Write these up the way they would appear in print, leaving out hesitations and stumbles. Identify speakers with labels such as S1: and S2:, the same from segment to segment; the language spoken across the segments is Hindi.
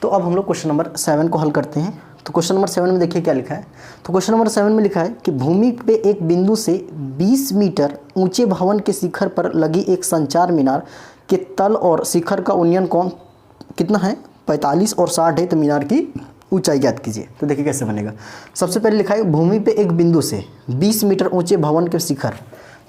S1: तो अब हम लोग क्वेश्चन नंबर 7 को हल करते हैं। तो क्वेश्चन नंबर 7 में देखिए क्या लिखा है। तो क्वेश्चन नंबर 7 में लिखा है कि भूमि पे एक बिंदु से 20 मीटर ऊंचे भवन के शिखर पर लगी एक संचार मीनार के तल और शिखर का उन्नयन कोण कितना है, 45 और 60 है। तो मीनार की ऊंचाई ज्ञात कीजिए। तो देखिए कैसे बनेगा। सबसे पहले लिखा है भूमि पे एक बिंदु से 20 मीटर ऊंचे भवन के शिखर।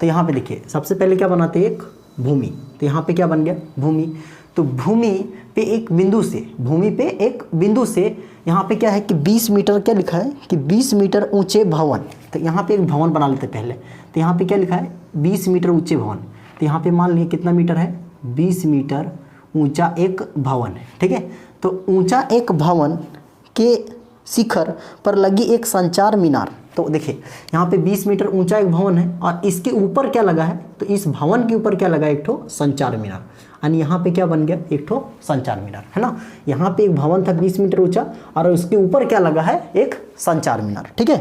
S1: तो यहाँ पे देखिए सबसे पहले क्या बनाते हैं, एक भूमि। तो यहाँ पे क्या बन गया, भूमि। तो भूमि पे एक बिंदु से, भूमि पे एक बिंदु से यहाँ पे क्या है कि 20 मीटर, क्या लिखा है कि 20 मीटर ऊंचे भवन। तो यहाँ पे एक भवन बना लेते पहले। तो यहाँ पे क्या लिखा है, 20 मीटर ऊंचे भवन। तो यहाँ पे मान लिए कितना मीटर है, 20 मीटर ऊंचा एक भवन है। ठीक है। तो ऊंचा एक भवन के शिखर पर लगी एक संचार मीनार। तो देखिए यहाँ पे 20 मीटर ऊंचा एक भवन है और इसके ऊपर क्या लगा है, तो इस भवन के ऊपर क्या लगा है, एक ठो संचार मीनार। यानी यहाँ पे क्या बन गया, एक ठो संचार मीनार, है ना। यहाँ पे एक भवन था 20 मीटर ऊंचा और उसके ऊपर क्या लगा है, एक संचार मीनार। ठीक है।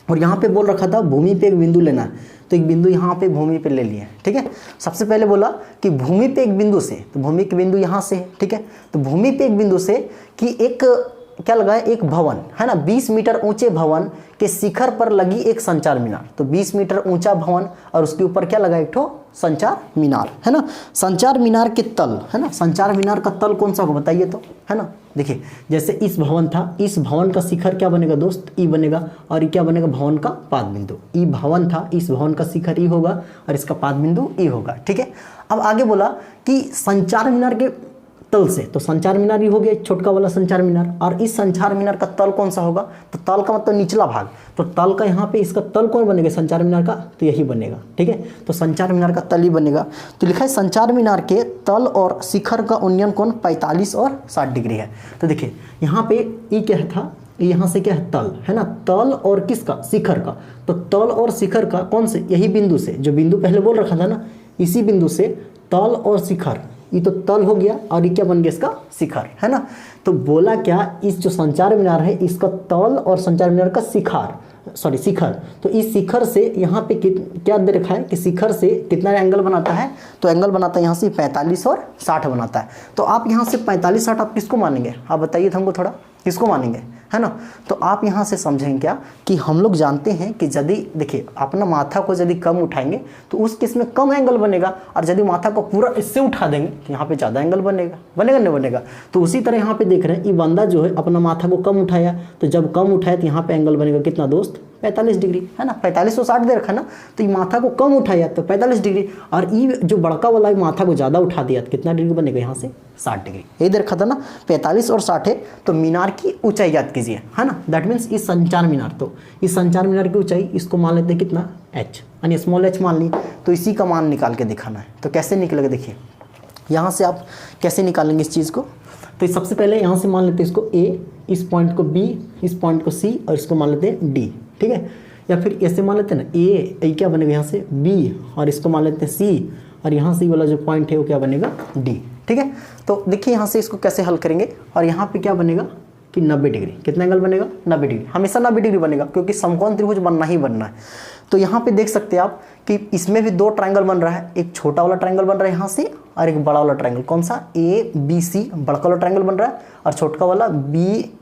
S1: और यहाँ पे बोल रखा था भूमि पे एक बिंदु लेना है। तो एक बिंदु यहाँ पे भूमि पे ले लिया। ठीक है। सबसे पहले बोला कि भूमि पे एक बिंदु से, तो भूमि के बिंदु यहाँ से है। ठीक है। तो भूमि पे एक बिंदु से कि एक क्या लगा है, एक भवन है ना, 20 मीटर ऊंचे भवन के शिखर पर लगी एक संचार मीनार। तो 20 मीटर ऊंचा भवन और उसके ऊपर क्या लगा, एक ठो संचार मीनार, है ना। संचार मीनार के तल, है ना, संचार मीनार का तल कौन सा होगा बताइए तो, है ना। देखिए जैसे इस भवन था, इस भवन का शिखर क्या बनेगा दोस्त, ई बनेगा। और ये क्या बनेगा, भवन का पाद बिंदु। ई भवन था, इस भवन का शिखर ई होगा और इसका पाद बिंदु ई होगा। ठीक है। अब आगे बोला कि संचार मीनार के तल से, तो संचार मीनार ही हो गया छोटका वाला संचार मीनार। और इस संचार मीनार का तल कौन सा होगा, तो तल का मतलब निचला भाग। तो तल का यहाँ पे इसका तल कौन बनेगा, संचार मीनार का, तो यही बनेगा। ठीक है। तो संचार मीनार का तल ही बनेगा। तो लिखा है संचार मीनार के तल और शिखर का उन्नयन कोण 45 और 60 डिग्री है। तो देखिए यहाँ पे ये क्या था, यहाँ से क्या है, तल, है ना। तल और किसका, शिखर का। तो तल और शिखर का कौन से, यही बिंदु से, जो बिंदु पहले बोल रखा था ना, इसी बिंदु से तल और शिखर, ये तो तल हो गया और ये क्या बन गया, इसका शिखर, है ना। तो बोला क्या, इस जो संचार मीनार है इसका तल और संचार मीनार का शिखर, तो इस शिखर से यहाँ पे क्या दे रखा है कि शिखर से कितना एंगल बनाता है, तो एंगल बनाता है यहाँ से 45 और 60 बनाता है। तो आप यहाँ से 45-60 आप किसको मानेंगे, आप बताइए हमको थोड़ा, किसको मानेंगे, है ना। तो आप यहाँ से समझेंगे क्या कि हम लोग जानते हैं कि यदि देखिए अपना माथा को यदि कम उठाएंगे तो उस केस में कम एंगल बनेगा, और यदि माथा को पूरा इससे उठा देंगे तो यहाँ पे ज़्यादा एंगल बनेगा नहीं बनेगा। तो उसी तरह यहाँ पे देख रहे हैं ये बंदा जो है अपना माथा को कम उठाया, तो जब कम उठाया तो यहाँ पे एंगल बनेगा कितना दोस्त, 45 डिग्री, है ना। 45 और 60 दे रखा है ना। तो ये माथा को कम उठाया तो 45 डिग्री, और ये जो बड़का वाला माथा को ज़्यादा उठा दिया तो कितना डिग्री बनेगा, यहाँ से 60 डिग्री। ये दे रखा था ना 45 और 60 है। तो मीनार की ऊंचाई याद कीजिए, है ना। दैट मीन्स इस संचार मीनार, तो इस संचार मीनार की ऊंचाई इसको मान लेते हैं कितना, h, यानी स्मॉल h मान ली। तो इसी का मान निकाल के दिखाना है। तो कैसे निकलेगा, देखिए यहाँ से आप कैसे निकालेंगे इस चीज़ को। तो सबसे पहले यहाँ से मान लेते हैं इसको a, इस पॉइंट को b, इस पॉइंट को c और इसको मान लेते हैं d। ठीक है। या फिर ऐसे मान लेते हैं ना, a क्या बनेगा यहाँ से b और इसको मान लेते हैं c, और यहाँ से वाला जो पॉइंट है वो क्या बनेगा, d। ठीक है। तो देखिए यहाँ से इसको कैसे हल करेंगे, और यहाँ पे क्या बनेगा कि 90 डिग्री, कितना एंगल बनेगा, 90 डिग्री, हमेशा 90 डिग्री बनेगा क्योंकि समकोण त्रिभुज बनना ही बनना है। तो यहाँ पे देख सकते हैं आप कि इसमें भी दो ट्रायंगल बन रहा है, एक छोटा वाला ट्रायंगल बन रहा है यहाँ से और एक बड़ा वाला ट्रायंगल, कौन सा, ABC बड़का वाला ट्रायंगल बन रहा है और छोटका वाला B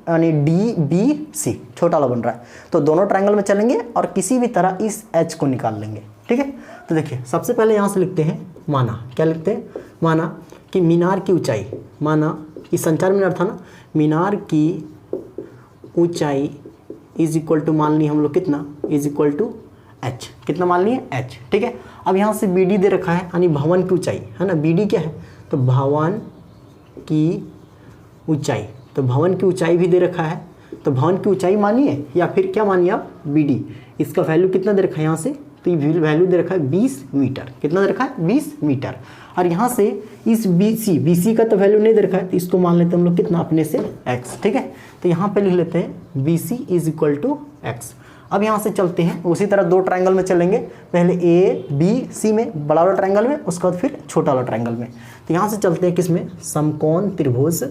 S1: यानी DBC छोटा वाला बन रहा है। तो दोनों ट्रायंगल में चलेंगे और किसी भी तरह इस H को निकाल लेंगे। ठीक है। तो देखिए सबसे पहले यहाँ से लिखते हैं, माना क्या लिखते हैं, माना कि मीनार की ऊंचाई, माना कि संचार मीनार था ना, मीनार की ऊंचाई इज इक्वल टू, मान ली हम लोग कितना, इज इक्वल टू h, कितना मान लिए h। ठीक है। अब यहाँ से BD दे रखा है, यानी भवन की ऊंचाई, है ना। BD क्या है, तो भवन की ऊंचाई, तो भवन की ऊंचाई भी दे रखा है। तो भवन की ऊंचाई मानिए या फिर क्या मानिए आप, BD, इसका वैल्यू कितना दे रखा है यहाँ से, तो ये वैल्यू दे रखा है 20 मीटर, कितना दे रखा है 20 मीटर। और यहाँ से इस BC का तो वैल्यू नहीं दे रखा है, तो इसको मान लेते हैं हम लोग कितना, अपने से x। ठीक है। तो यहाँ पे लिख लेते हैं BC is equal to x। अब यहाँ से चलते हैं उसी तरह दो ट्रायंगल में चलेंगे, पहले ABC में बड़ा वाला ट्रायंगल में, उसके बाद फिर छोटा वाला ट्रायंगल में। तो यहाँ से चलते हैं किसमें, समकोण त्रिभुज,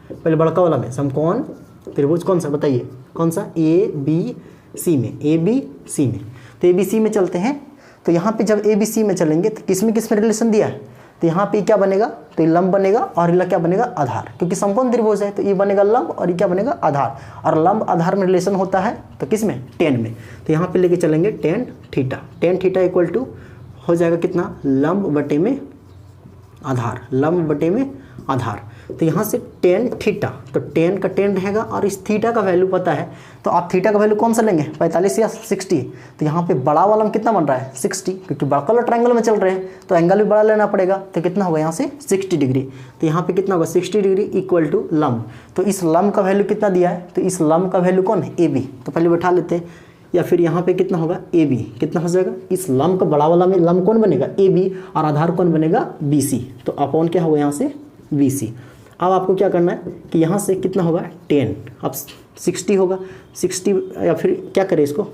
S1: पहले बड़का वाला में समकोण त्रिभुज कौन सा बताइए, कौन सा, ABC में, ABC में। तो ABC में चलते हैं। तो यहाँ पे जब ABC में चलेंगे तो किस में रिलेशन दिया है, तो यहाँ पे क्या बनेगा, तो ये लंब बनेगा और ये क्या बनेगा, आधार, क्योंकि समकोण त्रिभुज है तो ये बनेगा लंब और ये क्या बनेगा, आधार। और लंब आधार में रिलेशन होता है तो किस में, टेन में। तो यहाँ पे लेके चलेंगे tan theta, tan theta equal to हो जाएगा कितना, लंब बटे में आधार, लंब बटे में आधार। तो यहाँ से टेन थीटा, तो टेन का टेन रहेगा और इस थीटा का वैल्यू पता है, तो आप थीटा का वैल्यू कौन सा लेंगे, 45 या 60। तो यहाँ पे बड़ा वाला में कितना बन रहा है, 60, क्योंकि बड़ा वाला ट्रायंगल में चल रहे हैं तो एंगल भी बड़ा लेना पड़ेगा। तो कितना होगा यहाँ से 60 डिग्री। तो यहाँ पे कितना होगा 60 डिग्री इक्वल टू लंब। तो इस लंब का वैल्यू कितना दिया है, तो इस लंब का वैल्यू कौन है, ए बी। तो पहले बैठा लेते हैं, या फिर यहाँ पे कितना होगा ए बी, कितना हो जाएगा, इस लंब का बड़ा वाला में लंब कौन बनेगा, ए बी, और आधार कौन बनेगा, बी सी। तो अपॉन क्या होगा यहाँ से बी सी। अब आपको क्या करना है कि यहाँ से कितना होगा 10, अब 60 होगा, 60 या फिर क्या करें इसको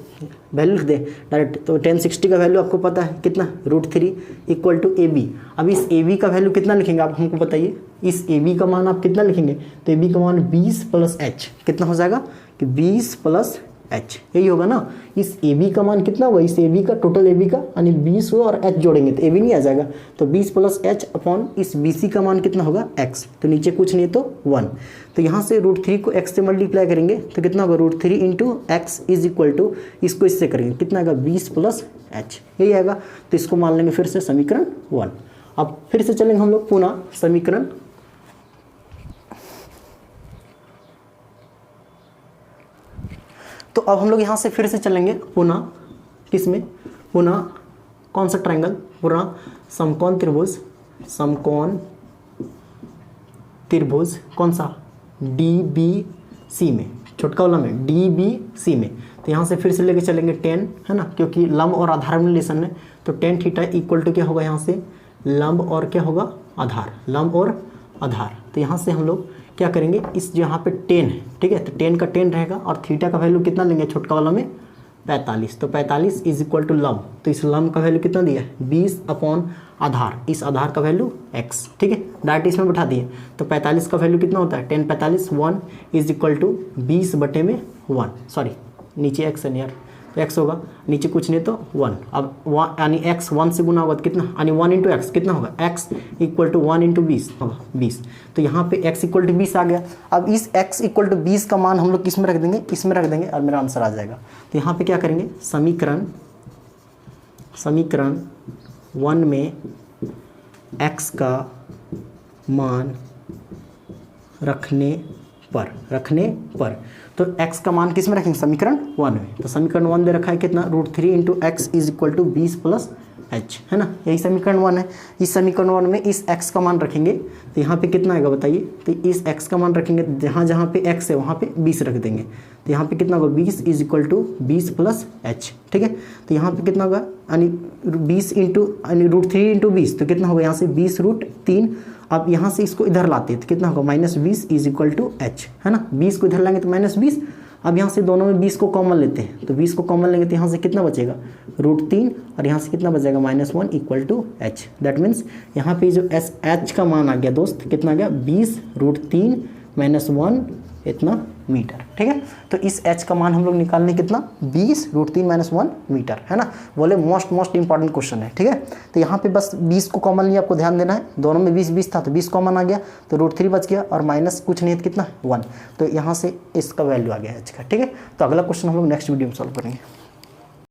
S1: वैल्यू लिख दें डायरेक्ट। तो 10 60 का वैल्यू आपको पता है कितना, √3 इक्वल टू ए बी। अब इस ए बी का वैल्यू कितना लिखेंगे आप हमको बताइए, इस ए बी का मान आप कितना लिखेंगे, तो ए बी का मान 20 + h, कितना हो जाएगा कि 20 + h, यही होगा ना। इस ए बी का मान कितना होगा, इस ए बी का टोटल ए बी का यानी 20 हुआ और h जोड़ेंगे तो ए बी नहीं आ जाएगा, तो 20 + h अपॉन इस बी सी का मान कितना होगा x, तो नीचे कुछ नहीं तो 1। तो यहाँ से √3 को x से मल्टीप्लाई करेंगे तो कितना होगा, √3 × x इज इक्वल टू, इसको इससे करेंगे कितना आएगा 20 + h, यही आएगा। तो इसको मान लेंगे फिर से समीकरण 1। अब फिर से चलेंगे हम लोग पुनः समीकरण, तो अब हम लोग यहाँ से फिर से चलेंगे पुनः किसमें, पुनः कौन सा ट्रायंगल, पुनः समकोण त्रिभुज, समकोण त्रिभुज कौन सा, DBC में, छोटका वाला में DBC में। तो यहाँ से फिर से लेके चलेंगे 10, है ना, क्योंकि लंब और आधार में रिलेशन है। तो 10 थीटा इक्वल टू क्या होगा, यहाँ से लंब और क्या होगा, आधार, लंब और आधार। तो यहाँ से हम लोग क्या करेंगे, इस जो यहाँ पे 10 है, ठीक है, तो 10 का 10 रहेगा और थीटा का वैल्यू कितना लेंगे, छोटका वाला में 45। तो 45 इज इक्वल टू लंब, तो इस लंब का वैल्यू कितना दिया है 20 अपॉन आधार, इस आधार का वैल्यू x, ठीक है, डायरेक्ट इसमें बैठा दिए। तो 45 का वैल्यू कितना होता है 10 45 1 इज इक्वल टू 20 बटे में 1, सॉरी नीचे x है नहीं यार, तो x होगा, नीचे कुछ नहीं तो 1। अब यानी x 1 से गुना होगा तो कितना, यानी 1 × x कितना होगा, x इक्वल टू 1 × 20 होगा 20। तो यहाँ पे x इक्वल टू 20 आ गया। अब इस x इक्वल टू 20 का मान हम लोग किस में रख देंगे, इसमें रख देंगे और मेरा आंसर आ जाएगा। तो यहाँ पे क्या करेंगे, समीकरण 1 में x का मान रखने पर तो x का मान किस में रखेंगे, समीकरण 1 में। तो समीकरण 1 दे रखा है कितना, √3 × x is equal to 20 + h, है ना, यही समीकरण 1 है। इस समीकरण 1 में इस x का मान रखेंगे तो यहाँ पे कितना आएगा बताइए, तो इस x का मान रखेंगे जहाँ जहाँ पे x है वहाँ पे 20 रख देंगे। तो यहाँ पे कितना होगा 20 इज इक्वल टू 20 + h, ठीक है। तो यहाँ पे कितना होगा, यानी 20 यानी √3 × 20, तो कितना होगा यहाँ से 20√3। अब यहाँ से इसको इधर लाते हैं तो कितना होगा -20 इज इक्वल टू h, है ना, 20 को इधर लाएंगे तो -20। अब यहाँ से दोनों में 20 को कॉमन लेते हैं, तो 20 को कॉमन लेंगे तो यहाँ से कितना बचेगा √3 और यहाँ से कितना बचेगा -1 equal to h। That means यहाँ पे जो h का मान आ गया दोस्त, कितना आ गया 20√3 -1 इतना मीटर, ठीक है। तो इस h का मान हम लोग निकालने कितना 20√3 -1 मीटर, है ना। बोले मोस्ट इंपॉर्टेंट क्वेश्चन है, ठीक है। तो यहाँ पे बस 20 को कॉमन लिया, आपको ध्यान देना है, दोनों में 20 था तो 20 कॉमन आ गया तो √3 बच गया और माइनस कुछ नहीं है तो कितना 1। तो यहाँ से इसका वैल्यू आ गया h का, ठीक है। तो अगला क्वेश्चन हम लोग नेक्स्ट वीडियो में सॉल्व करेंगे।